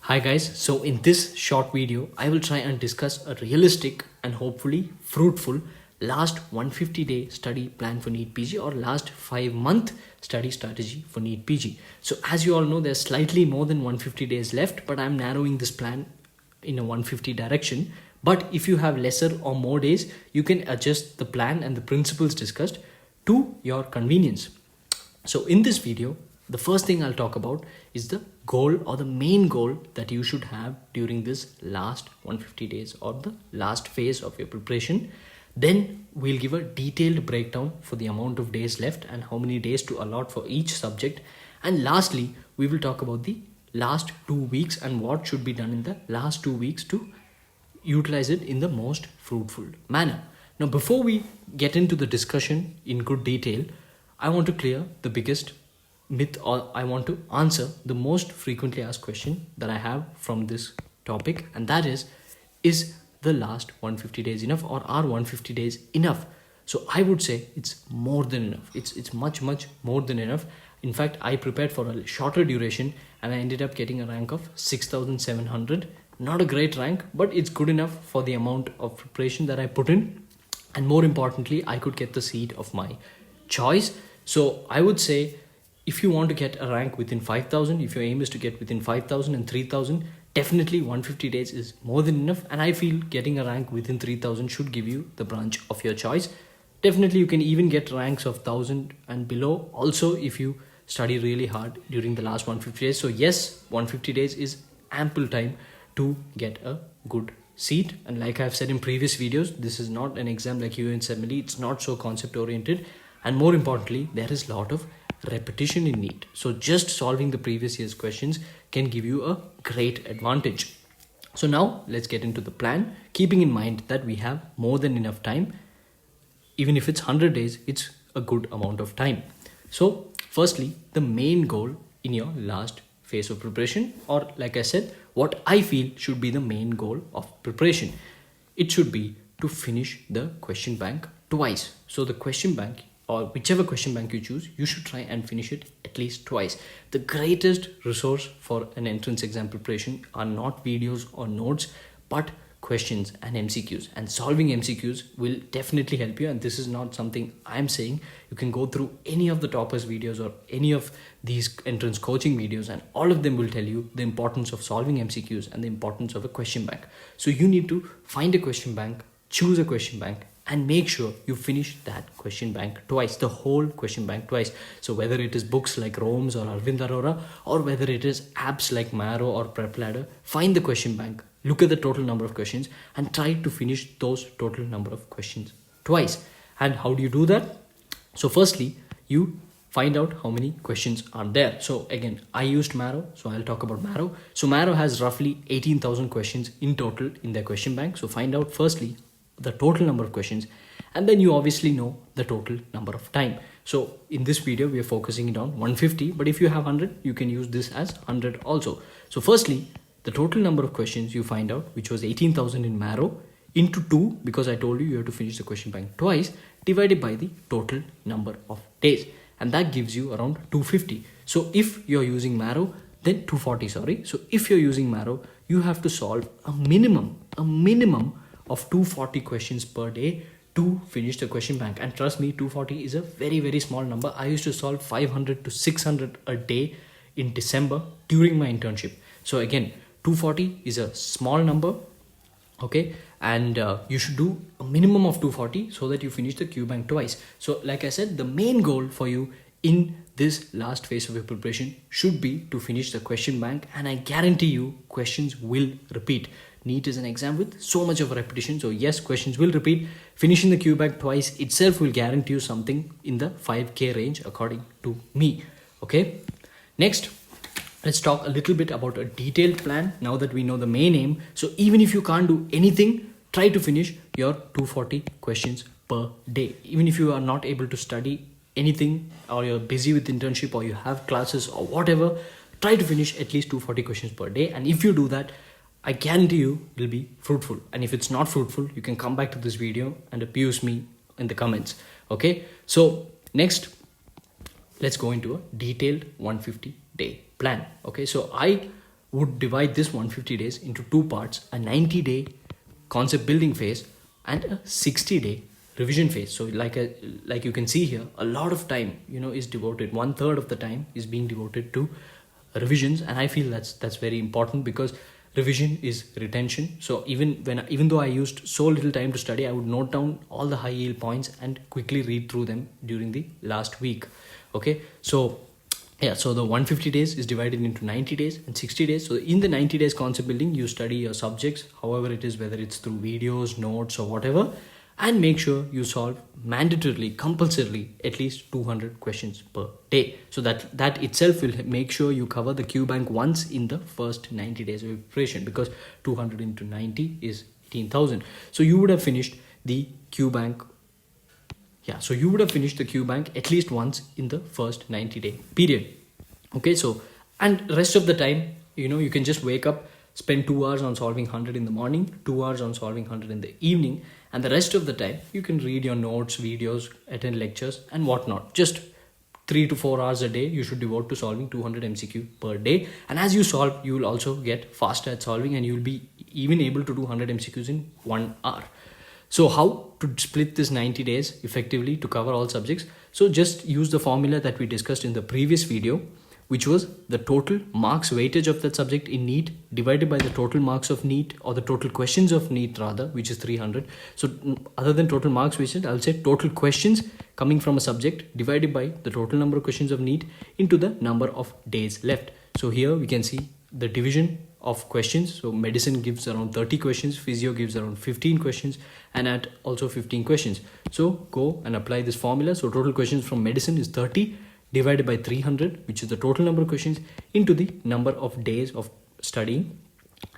Hi guys, so in this short video, I will try and discuss a realistic and hopefully fruitful last 150-day study plan for NEET PG or last 5-month study strategy for NEET PG. So as you all know, there's slightly more than 150 days left, but I'm narrowing this plan in a 150 direction. But if you have lesser or more days, you can adjust the plan and the principles discussed to your convenience. So in this video, the first thing I'll talk about is the goal or the main goal that you should have during this last 150 days or the last phase of your preparation. Then we'll give a detailed breakdown for the amount of days left and how many days to allot for each subject. And lastly, we will talk about the last 2 weeks and what should be done in the last 2 weeks to utilize it in the most fruitful manner. Now, before we get into the discussion in good detail, I want to clear the biggest myth, or I want to answer the most frequently asked question that I have from this topic, and that is the last 150 days enough, or are 150 days enough? So I would say it's more than enough. It's much more than enough. In fact, I prepared for a shorter duration and I ended up getting a rank of 6,700. Not a great rank, but it's good enough for the amount of preparation that I put in, and more importantly, I could get the seat of my choice. So I would say, if you want to get a rank within 5,000, if your aim is to get within 5,000 and 3,000, definitely 150 days is more than enough. And I feel getting a rank within 3,000 should give you the branch of your choice. Definitely, you can even get ranks of 1,000 and below also if you study really hard during the last 150 days. So yes, 150 days is ample time to get a good seat. And like I've said in previous videos, this is not an exam like UNSMLE. It's not so concept oriented. And more importantly, there is a lot of repetition in NEET. So just solving the previous year's questions can give you a great advantage. So now let's get into the plan, keeping in mind that we have more than enough time. Even if it's 100 days, it's a good amount of time. So firstly, the main goal in your last phase of preparation, or like I said, what I feel should be the main goal of preparation. It should be to finish the question bank twice. So the question bank, or whichever question bank you choose, you should try and finish it at least twice. The greatest resource for an entrance exam preparation are not videos or notes, but questions and MCQs. And solving MCQs will definitely help you. And this is not something I'm saying. You can go through any of the toppers videos or any of these entrance coaching videos, and all of them will tell you the importance of solving MCQs and the importance of a question bank. So you need to find a question bank, choose a question bank, and make sure you finish that question bank twice, the whole question bank twice. So whether it is books like Rome's or Arvind Arora, or whether it is apps like Marrow or Prep Ladder, find the question bank, look at the total number of questions, and try to finish those total number of questions twice. And how do you do that? So firstly, you find out how many questions are there. So again, I used Marrow, so I'll talk about Marrow. So Marrow has roughly 18,000 questions in total in their question bank. So find out firstly the total number of questions, and then you obviously know the total number of time. So in this video, we are focusing it on 150, but if you have 100, you can use this as 100 also. So firstly, the total number of questions you find out, which was 18,000 in Marrow, into 2, because I told you have to finish the question bank twice, divided by the total number of days, and that gives you around 250. So if you're using Marrow, then 240, sorry. So if you're using Marrow, you have to solve a minimum of 240 questions per day to finish the question bank. And trust me, 240 is a very small number. I used to solve 500 to 600 a day in December during my internship. So again, 240 is a small number, okay? And you should do a minimum of 240 so that you finish the Q bank twice. So like I said, the main goal for you in this last phase of your preparation should be to finish the question bank, and I guarantee you questions will repeat. NEET is an exam with so much of repetition. So yes, questions will repeat. Finishing the Q bank twice itself will guarantee you something in the 5K range according to me. Okay. Next, let's talk a little bit about a detailed plan now that we know the main aim. So even if you can't do anything, try to finish your 240 questions per day. Even if you are not able to study anything, or you're busy with internship, or you have classes or whatever, try to finish at least 240 questions per day. And if you do that, I guarantee you it'll be fruitful. And if it's not fruitful, you can come back to this video and abuse me in the comments. Okay. So next, let's go into a detailed 150-day plan. Okay. So I would divide this 150 days into two parts: a 90-day concept building phase and a 60-day revision phase. So like you can see here, a lot of time is devoted. 1/3 of the time is being devoted to revisions, and I feel that's very important, because revision is retention. So even though I used so little time to study, I would note down all the high yield points and quickly read through them during the last week. Okay, so yeah, so the 150 days is divided into 90 days and 60 days. So in the 90 days concept building, you study your subjects, however it is, whether it's through videos, notes or whatever, and make sure you solve mandatorily, compulsorily, at least 200 questions per day. So that itself will make sure you cover the Q bank once in the first 90 days of preparation, because 200 into 90 is 18,000. So you would have finished the Q bank. Yeah, so you would have finished the Q bank at least once in the first 90-day period. Okay, so and rest of the time, you can just wake up, spend 2 hours on solving 100 in the morning, 2 hours on solving 100 in the evening, and the rest of the time you can read your notes, videos, attend lectures and whatnot. Just 3 to 4 hours a day you should devote to solving 200 MCQ per day. And as you solve, you will also get faster at solving, and you will be even able to do 100 MCQs in 1 hour. So how to split this 90 days effectively to cover all subjects? So just use the formula that we discussed in the previous video, which was the total marks weightage of that subject in NEET divided by the total marks of NEET, or the total questions of NEET rather, which is 300. So other than total marks weightage, I'll say total questions coming from a subject divided by the total number of questions of NEET into the number of days left. So here we can see the division of questions. So medicine gives around 30 questions, physio gives around 15 questions, and at also 15 questions. So go and apply this formula. So total questions from medicine is 30 divided by 300, which is the total number of questions, into the number of days of studying,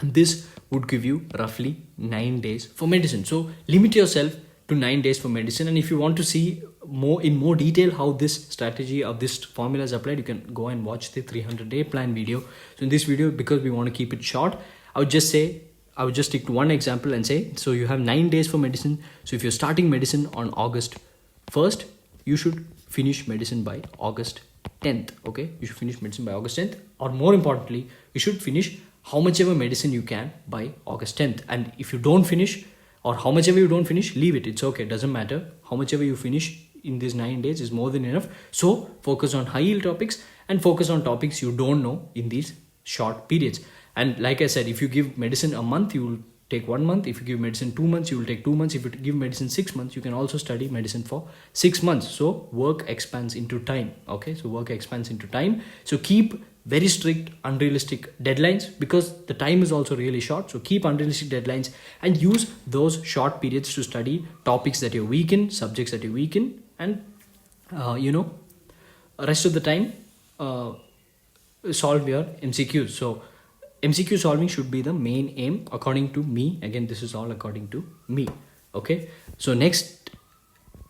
and this would give you roughly 9 days for medicine. So limit yourself to 9 days for medicine, and if you want to see more detail how this strategy of this formula is applied, you can go and watch the 300-day plan video. So in this video, because we want to keep it short, I would just stick to one example and say, so you have 9 days for medicine. So if you're starting medicine on August 1st, you should finish medicine by August 10th. Okay, you should finish medicine by August 10th, or more importantly, you should finish how much ever medicine you can by August 10th. And if you don't finish, or how much ever you don't finish, leave it. It's okay, it doesn't matter. How much ever you finish in these 9 days is more than enough. So focus on high yield topics and focus on topics you don't know in these short periods. And like I said, if you give medicine a month, you will take 1 month. If you give medicine 2 months, you will take 2 months. If you give medicine 6 months, you can also study medicine for 6 months. So work expands into time. Okay, so work expands into time. So keep very strict, unrealistic deadlines, because the time is also really short. So keep unrealistic deadlines and use those short periods to study topics that you're weak in, subjects that you're weak in, and rest of the time solve your MCQs. So MCQ solving should be the main aim according to me. Again, this is all according to me. Okay, so next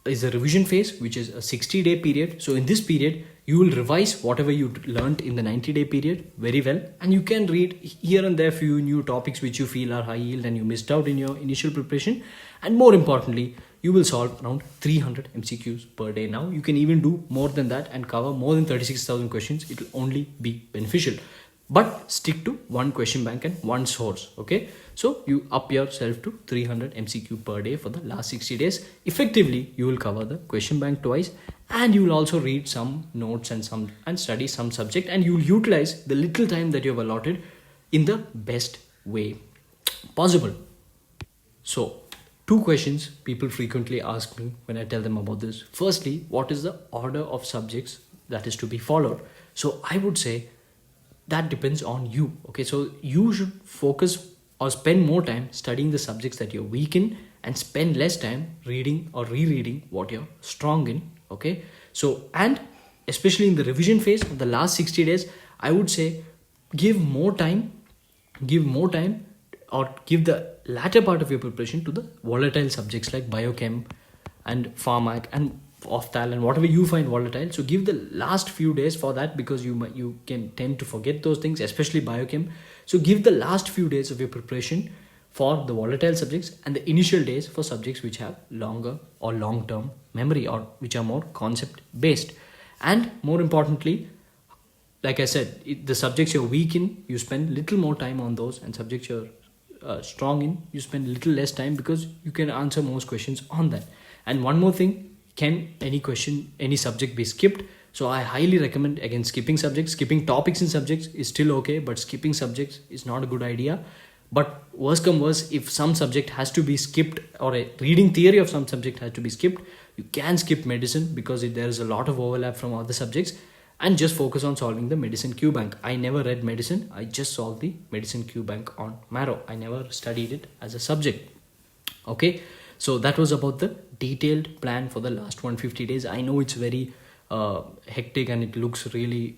is the revision phase, which is a 60-day period. So in this period, you will revise whatever you learned in the 90-day period very well, and you can read here and there few new topics which you feel are high yield and you missed out in your initial preparation. And more importantly, you will solve around 300 MCQs per day. Now you can even do more than that and cover more than 36,000 questions. It will only be beneficial. But stick to one question bank and one source. Okay, so you up yourself to 300 MCQ per day for the last 60 days. Effectively, you will cover the question bank twice, and you will also read some notes and study some subject, and you will utilize the little time that you have allotted in the best way possible. So 2 questions people frequently ask me when I tell them about this. Firstly, what is the order of subjects that is to be followed? So I would say that depends on you. Okay, so you should focus or spend more time studying the subjects that you're weak in, and spend less time reading or rereading what you're strong in. Okay, so, and especially in the revision phase of the last 60 days, I would say give more time or give the latter part of your preparation to the volatile subjects like biochem and pharmac and ophthalm and whatever you find volatile. So give the last few days for that, because you can tend to forget those things, especially biochem. So give the last few days of your preparation for the volatile subjects, and the initial days for subjects which have longer or long-term memory, or which are more concept based. And more importantly, like I said, the subjects you're weak in, you spend little more time on those, and subjects you're strong in, you spend little less time, because you can answer most questions on that. And one more thing, can any subject be skipped? So I highly recommend, again, skipping subjects. Skipping topics in subjects is still okay, but skipping subjects is not a good idea. But worse come worse, if some subject has to be skipped, or a reading theory of some subject has to be skipped, you can skip medicine, because there is a lot of overlap from other subjects, and just focus on solving the medicine Q bank. I never read medicine, I just solved the medicine Q bank on Marrow. I never studied it as a subject. Okay, so that was about the detailed plan for the last 150 days. I know it's very hectic and it looks really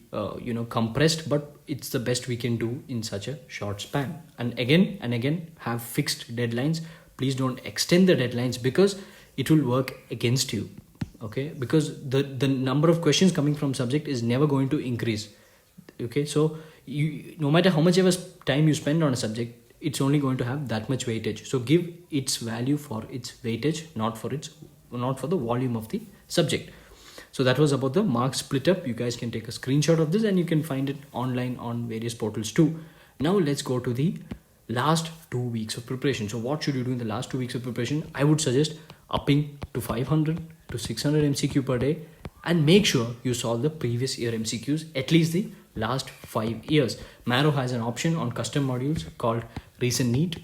compressed, but it's the best we can do in such a short span. And again, have fixed deadlines. Please don't extend the deadlines, because it will work against you. Okay, because the number of questions coming from subject is never going to increase. Okay, so you, no matter how much ever time you spend on a subject, it's only going to have that much weightage. So give its value for its weightage, not for the volume of the subject. So that was about the mark split up. You guys can take a screenshot of this, and you can find it online on various portals too. Now let's go to the last 2 weeks of preparation. So what should you do in the last 2 weeks of preparation? I would suggest upping to 500 to 600 MCQ per day, and make sure you solve the previous year MCQs, at least the last 5 years. Marrow has an option on custom modules called recent NEET.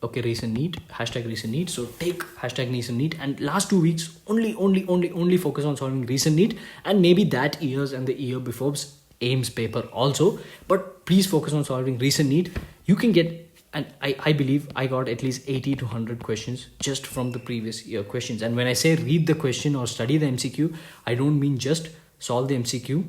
Okay, recent NEET, hashtag recent NEET. So take hashtag recent NEET, and last 2 weeks only focus on solving recent NEET, and maybe that year's and the year before's AIMS paper also, but please focus on solving recent NEET. You can get, and I believe I got at least 80 to 100 questions just from the previous year questions. And when I say read the question or study the MCQ, I don't mean just solve the MCQ.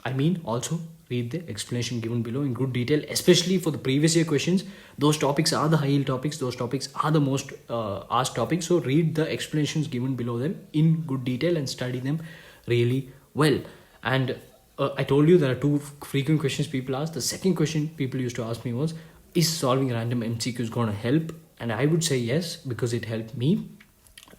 I mean also read the explanation given below in good detail, especially for the previous year questions. Those topics are the high yield topics. Those topics are the most asked topics. So read the explanations given below them in good detail and study them really well. And I told you there are 2 frequent questions people ask. The second question people used to ask me was, is solving random MCQs going to help? And I would say yes, because it helped me.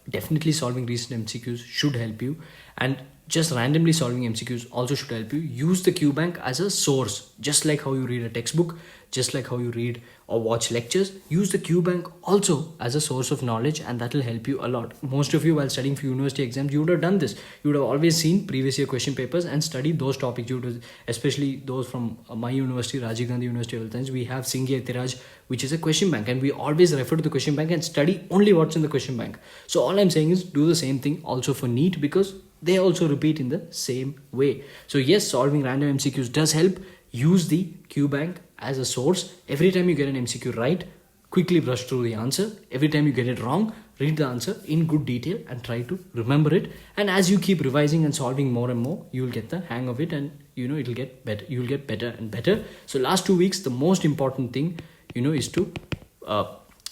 Definitely solving recent MCQs should help you, and just randomly solving MCQs also should help you. Use the Q bank as a source, just like how you read a textbook, just like how you read or watch lectures. Use the Q bank also as a source of knowledge, and that will help you a lot. Most of you, while studying for university exams, you would have done this. You would have always seen previous year question papers and studied those topics. You would have, especially those from my university, Rajiv Gandhi University of Health Science, we have Singhi Etiraj, which is a question bank, and we always refer to the question bank and study only what's in the question bank. So all I'm saying is do the same thing also for NEET, because they also repeat in the same way. So yes, solving random MCQs does help. Use the Q bank as a source. Every time you get an MCQ right, quickly brush through the answer. Every time you get it wrong, read the answer in good detail and try to remember it. And as you keep revising and solving more and more, you will get the hang of it, and it'll get better. You'll get better and better. So last 2 weeks, the most important thing is to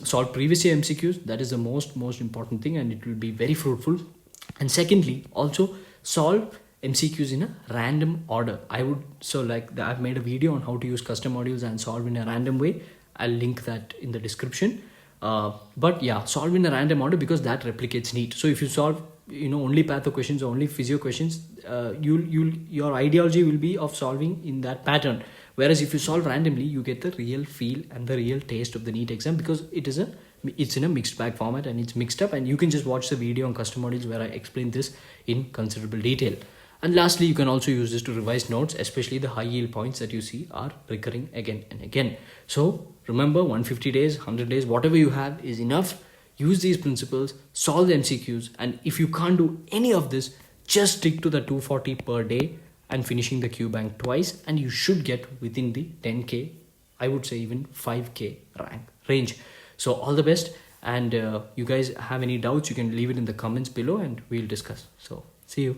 solve previous year MCQs. That is the most important thing, and it will be very fruitful. And secondly, also solve MCQs in a random order. I've made a video on how to use custom modules and solve in a random way. I'll link that in the description. But yeah, solve in a random order, because that replicates NEET. So if you solve only patho questions or only physio questions, your ideology will be of solving in that pattern. Whereas if you solve randomly, you get the real feel and the real taste of the NEET exam, because it's in a mixed bag format and it's mixed up, and you can just watch the video on custom modules where I explain this in considerable detail. And lastly, you can also use this to revise notes, especially the high yield points that you see are recurring again and again. So remember, 150 days, 100 days, whatever you have is enough. Use these principles, solve the MCQs, and if you can't do any of this, just stick to the 240 per day and finishing the Q bank twice, and you should get within the 10K, I would say even 5K range. So all the best, and you guys have any doubts, you can leave it in the comments below and we'll discuss. So see you.